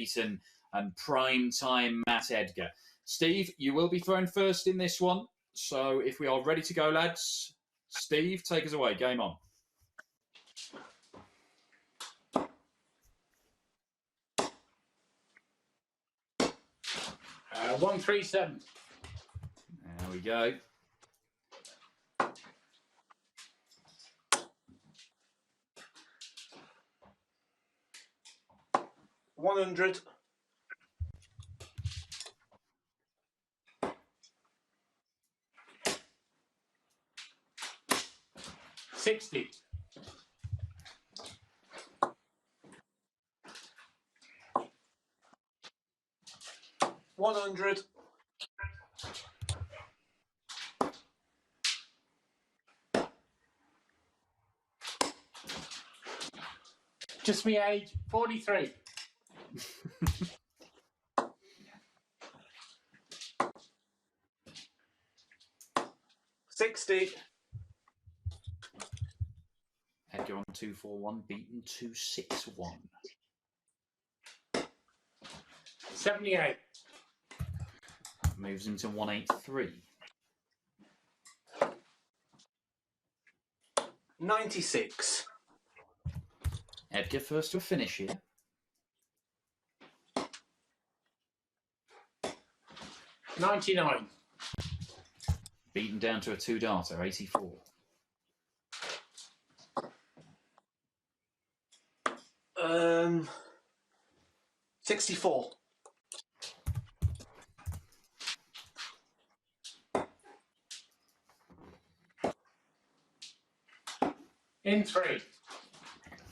Beaton and prime time Matt Edgar. Steve, you will be thrown first in this one. So if we are ready to go, lads, Steve, take us away. Game on. Uh, 137. There we go. $100. 60. 100. 'Just me age, 43. 60. Edgar on 241, Beaton 261. 78. Moves him to 183. 96. Edgar first to a finish here. 99. Beaten down to a two-darter, 84. 64. In 3.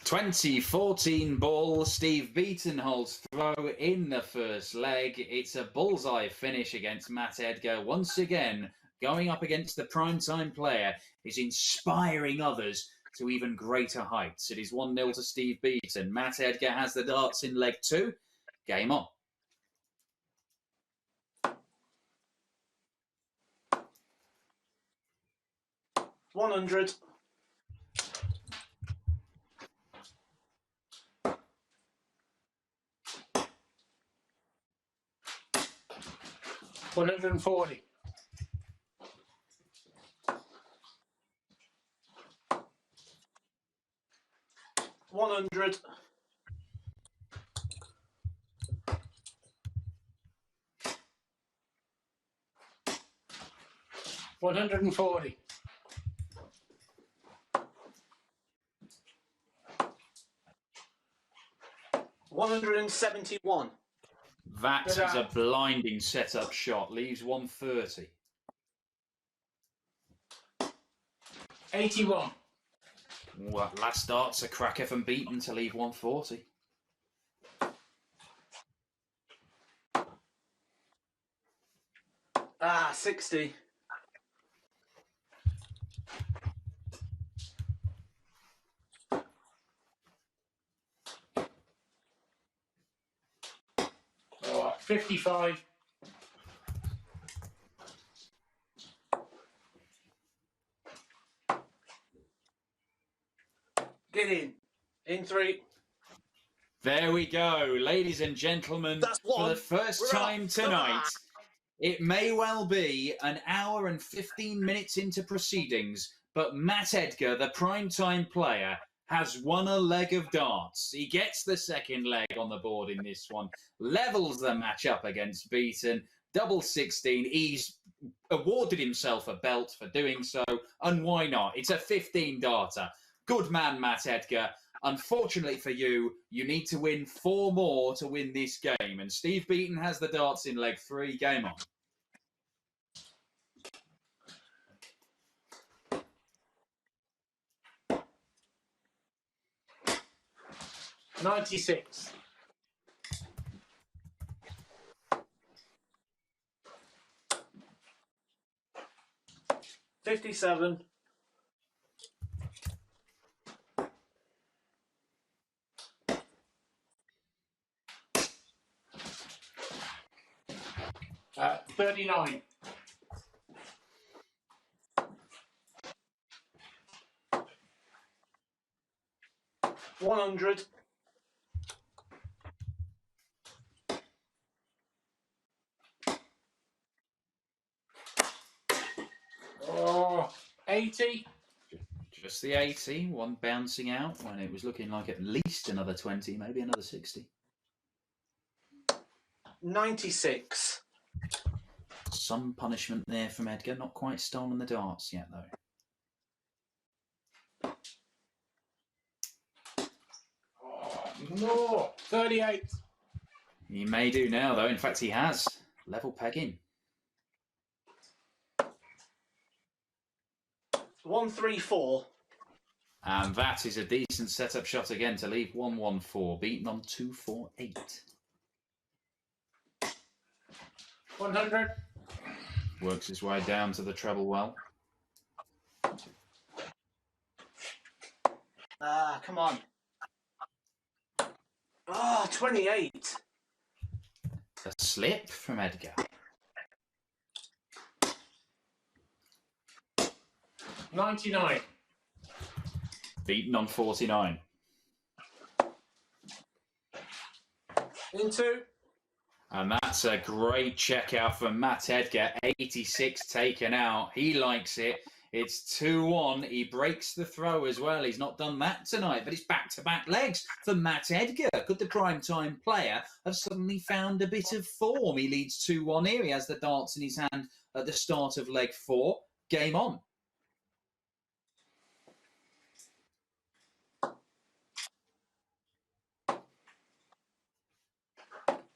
2014 ball. Steve Beaton holds throw in the first leg. It's a bullseye finish against Matt Edgar. Once again, going up against the primetime player is inspiring others to even greater heights. It is 1-0 to Steve Beaton. Matt Edgar has the darts in leg 2. Game on. $100. 140. 100. 140. 171. That is a blinding setup shot. Leaves 130. 81. Well, last start's a cracker from Beaton to leave 140. Ah, 60. Oh, 55. Get in. In 3. There we go, ladies and gentlemen. That's one. For the first time tonight, it may well be an hour and 15 minutes into proceedings, but Matt Edgar, the primetime player, has won a leg of darts. He gets the second leg on the board in this one, levels the match up against Beaton, double 16. He's awarded himself a belt for doing so, and why not? It's a 15-darter. Good man, Matt Edgar. Unfortunately for you, you need to win 4 more to win this game. And Steve Beaton has the darts in leg 3. Game on. $96. 57. 39. 100. 80. Just the 80, one bouncing out when it was looking like at least another 20, maybe another 60. 96. Some punishment there from Edgar. Not quite stolen the darts yet, though. Oh, no. 38. He may do now, though. In fact, he has. Level pegging. 134. And that is a decent setup shot again to leave 114. Beaten on 248. 100. Works his way down to the treble well. Ah, come on. Ah, 28. A slip from Edgar. 99. Beaten on 49. Into. And that's a great check out from Matt Edgar. 86 taken out. He likes it. It's 2-1. He breaks the throw as well. He's not done that tonight, but it's back-to-back legs for Matt Edgar. Could the primetime player have suddenly found a bit of form? He leads 2-1 here. He has the darts in his hand at the start of leg 4. Game on.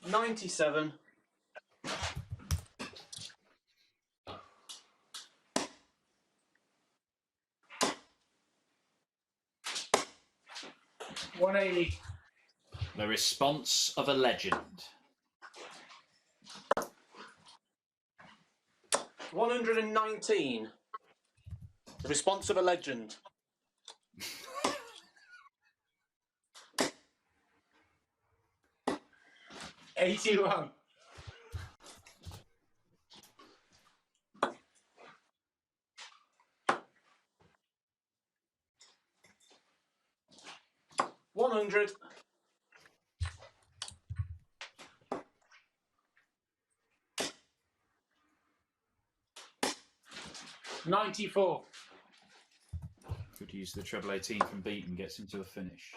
$97. 180. The response of a legend. 119. The response of a legend. 81. 100. 94. Could use the treble 18 from Beaton, gets him to a finish.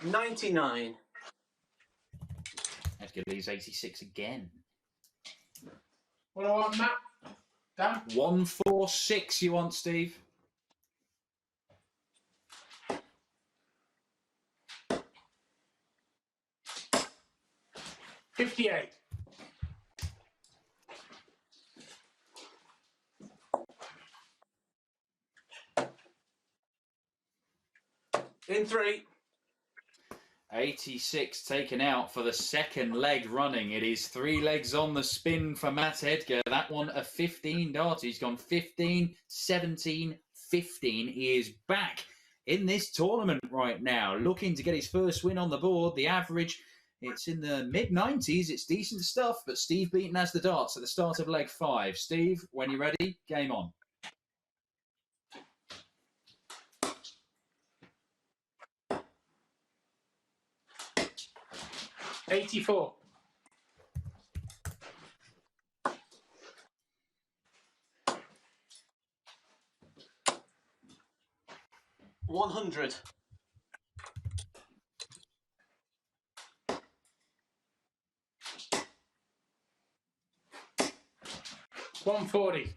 99. Edgar leaves 86 again. What do I want, Matt? Dan? 146 you want, Steve? $58. In 3. 86 taken out for the second leg running. It is 3 legs on the spin for Matt Edgar. That one a 15 dart. He's gone 15, 17, 15. He is back in this tournament right now, looking to get his first win on the board. The average, it's in the mid-90s. It's decent stuff, but Steve Beaton has the darts at the start of leg 5. Steve, when you're ready, game on. $84. 100. 140.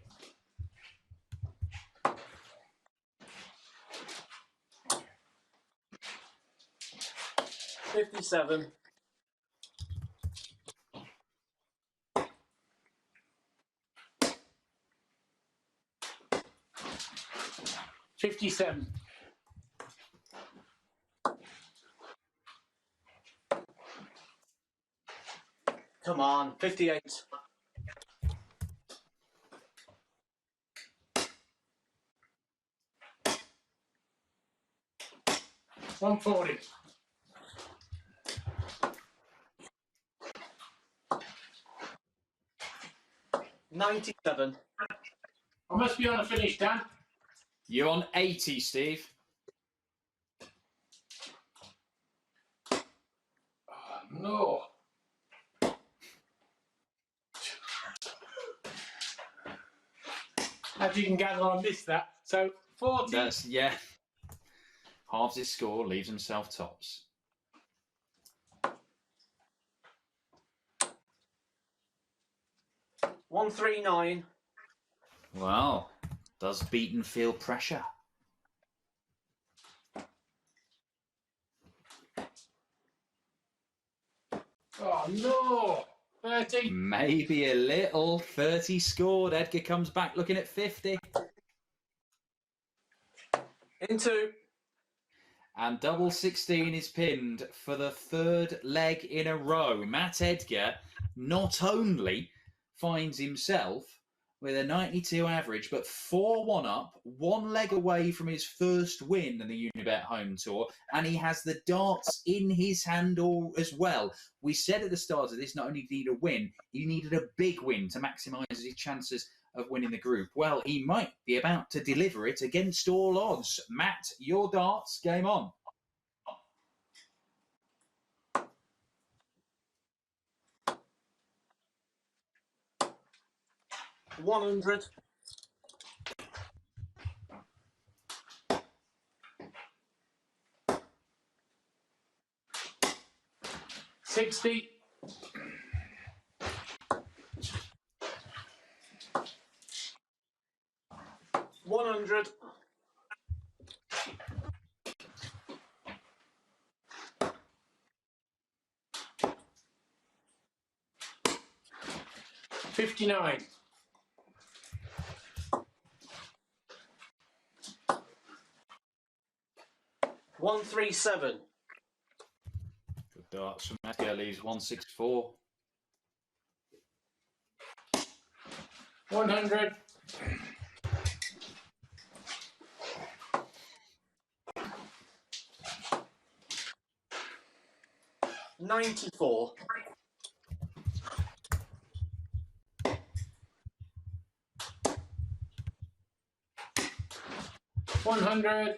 57. 57. 'Come on, 58. 140. 97. I must be on a finish, Dan. You're on 80, Steve. Oh, no. As you can gather, I missed that. So 40. That's, yeah. Halves his score, leaves himself tops. $139. Well, does Beaton feel pressure? Oh, no. 30. Maybe a little. 30 scored. Edgar comes back looking at 50. Into. And double 16 is pinned for the third leg in a row. Matt Edgar not only finds himself with a 92 average, but 4-1 up, one leg away from his first win in the Unibet Home Tour, and he has the darts in his hand as well. We said at the start of this, not only did he need a win, he needed a big win to maximise his chances of winning the group. Well, he might be about to deliver it against all odds. Matt, your darts, game on. $100. $60. $100. $59. $137. Good darts from Edgar, leaves 164. 100. $94. 100.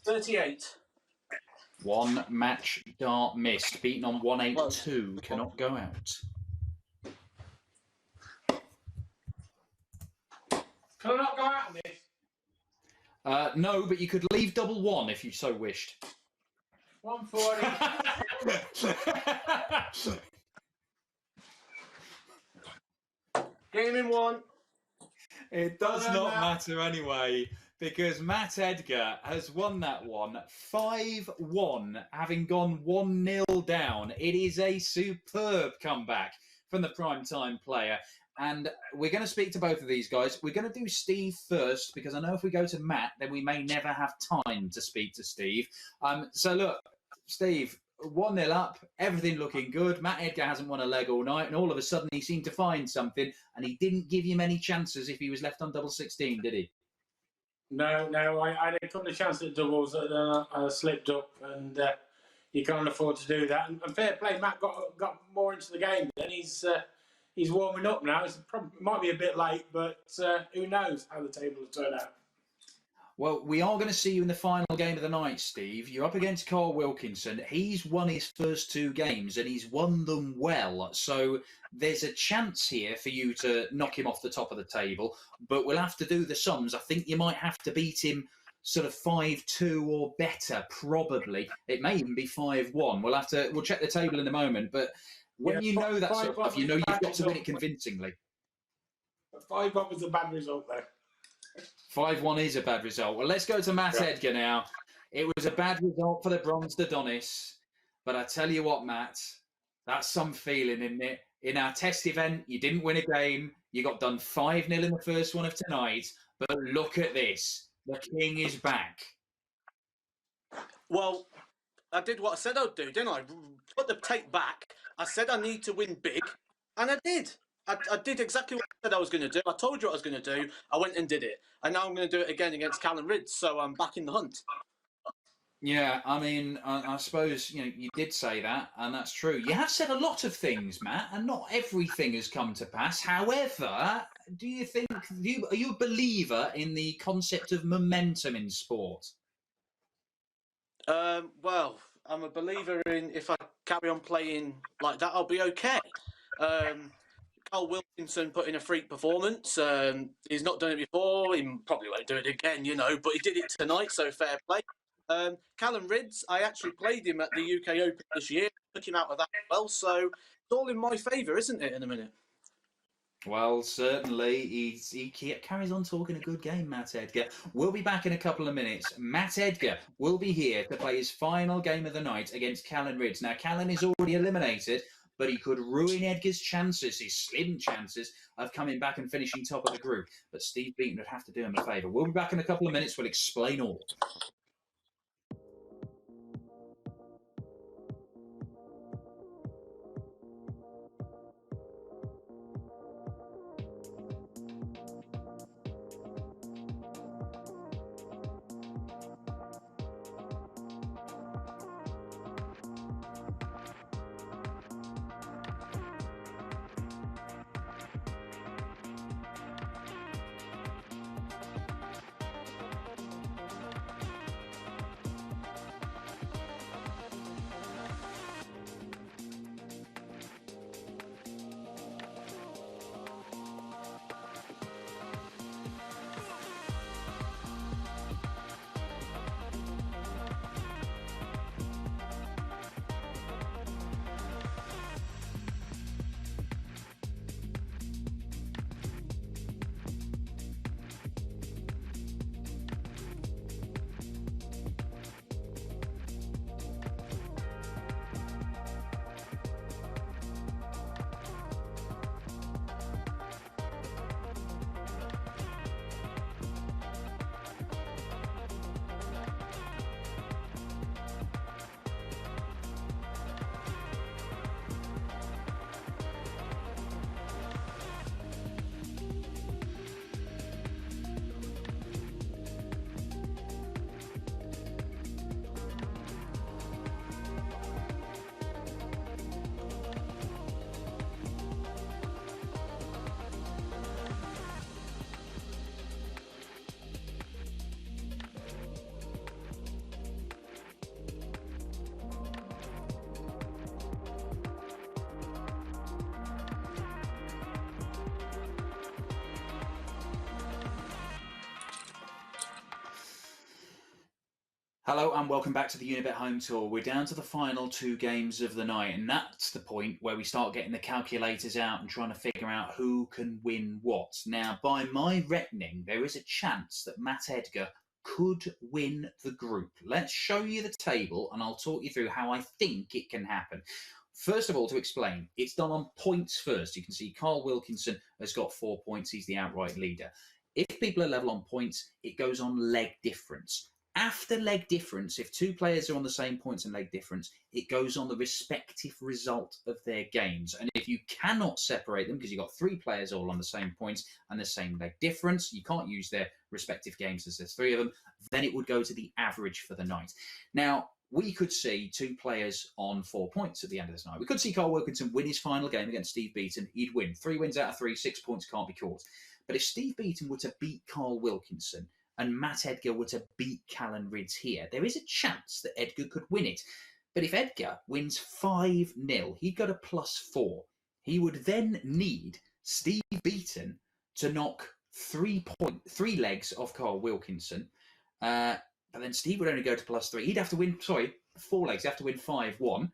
38. One match dart missed. Beaten on 182. Cannot go out. Can I not go out of this? No, but you could leave double one if you so wished. 140. Game in one. It does not matter anyway, because Matt Edgar has won that one 5-1, having gone 1-0 down. It is a superb comeback from the primetime player. And we're going to speak to both of these guys. We're going to do Steve first, because I know if we go to Matt, then we may never have time to speak to Steve. So look, Steve, 1-0 up, everything looking good. Matt Edgar hasn't won a leg all night, and all of a sudden he seemed to find something, and he didn't give you many chances if he was left on double 16, did he? No, I had a couple of chances at doubles, and then I slipped up, and you can't afford to do that. And fair play, Matt got more into the game. Then he's warming up now. It might be a bit late, but who knows how the table will turn out. Well, we are going to see you in the final game of the night, Steve. You're up against Carl Wilkinson. He's won his first two games, and he's won them well. So there's a chance here for you to knock him off the top of the table, but we'll have to do the sums. I think you might have to beat him sort of 5-2 or better, probably. It may even be 5-1. We'll check the table in a moment, but when you know that sort of stuff, you know you've got to win it convincingly. 5-1 was a bad result, though. 5-1 is a bad result. Well, let's go to Matt Edgar now. It was a bad result for the Bronze Adonis, but I tell you what, Matt, that's some feeling, isn't it? In our test event, you didn't win a game. You got done 5-0 in the first one of tonight, but look at this. The king is back. Well, I did what I said I'd do, didn't I? Put the tape back. I said I need to win big, and I did. I did exactly what I said I was going to do. I told you what I was going to do. I went and did it. And now I'm going to do it again against Callum Ridge, so I'm back in the hunt. Yeah, I mean, I suppose, you did say that, and that's true. You have said a lot of things, Matt, and not everything has come to pass. However, do you think, are you a believer in the concept of momentum in sport? Well, I'm a believer in if I carry on playing like that, I'll be okay. Carl Wilkinson put in a freak performance. He's not done it before. He probably won't do it again, but he did it tonight, so fair play. Callum Ridds, I actually played him at the UK Open this year, took him out of that as well, so it's all in my favour, isn't it, in a minute? Well, certainly, he carries on talking a good game, Matt Edgar. We'll be back in a couple of minutes. Matt Edgar will be here to play his final game of the night against Callan Ridds. Now, Callan is already eliminated, but he could ruin Edgar's chances, his slim chances, of coming back and finishing top of the group. But Steve Beaton would have to do him a favour. We'll be back in a couple of minutes. We'll explain all. Hello and welcome back to the Unibet Home Tour. We're down to the final two games of the night, and that's the point where we start getting the calculators out and trying to figure out who can win what. Now, by my reckoning, there is a chance that Matt Edgar could win the group. Let's show you the table and I'll talk you through how I think it can happen. First of all, to explain, it's done on points first. You can see Carl Wilkinson has got 4 points. He's the outright leader. If people are level on points, it goes on leg difference. After leg difference, if two players are on the same points and leg difference, it goes on the respective result of their games. And if you cannot separate them, because you've got three players all on the same points and the same leg difference, you can't use their respective games as there's three of them, then it would go to the average for the night. Now, we could see two players on 4 points at the end of this night. We could see Carl Wilkinson win his final game against Steve Beaton. He'd win. 3 wins out of 3, 6 points can't be caught. But if Steve Beaton were to beat Carl Wilkinson, and Matt Edgar were to beat Callan Ridds here, there is a chance that Edgar could win it. But if Edgar wins 5-0, he'd go to +4. He would then need Steve Beaton to knock 3 legs off Carl Wilkinson. But then Steve would only go to +3. He'd have to win, 4 legs. He'd have to win 5-1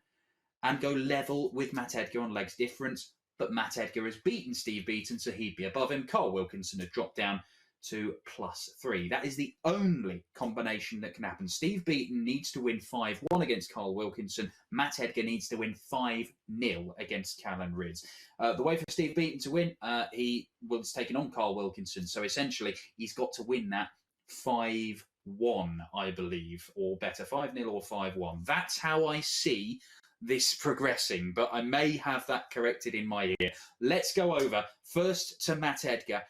and go level with Matt Edgar on legs difference. But Matt Edgar has beaten Steve Beaton, so he'd be above him. Carl Wilkinson had dropped down to +3. That is the only combination that can happen. Steve Beaton needs to win 5-1 against Carl Wilkinson. Matt Edgar needs to win 5-0 against Callan Ridds. The way for Steve Beaton to win, he was taking on Carl Wilkinson. So essentially, he's got to win that 5-1, I believe, or better, 5-0 or 5-1. That's how I see this progressing, but I may have that corrected in my ear. Let's go over first to Matt Edgar.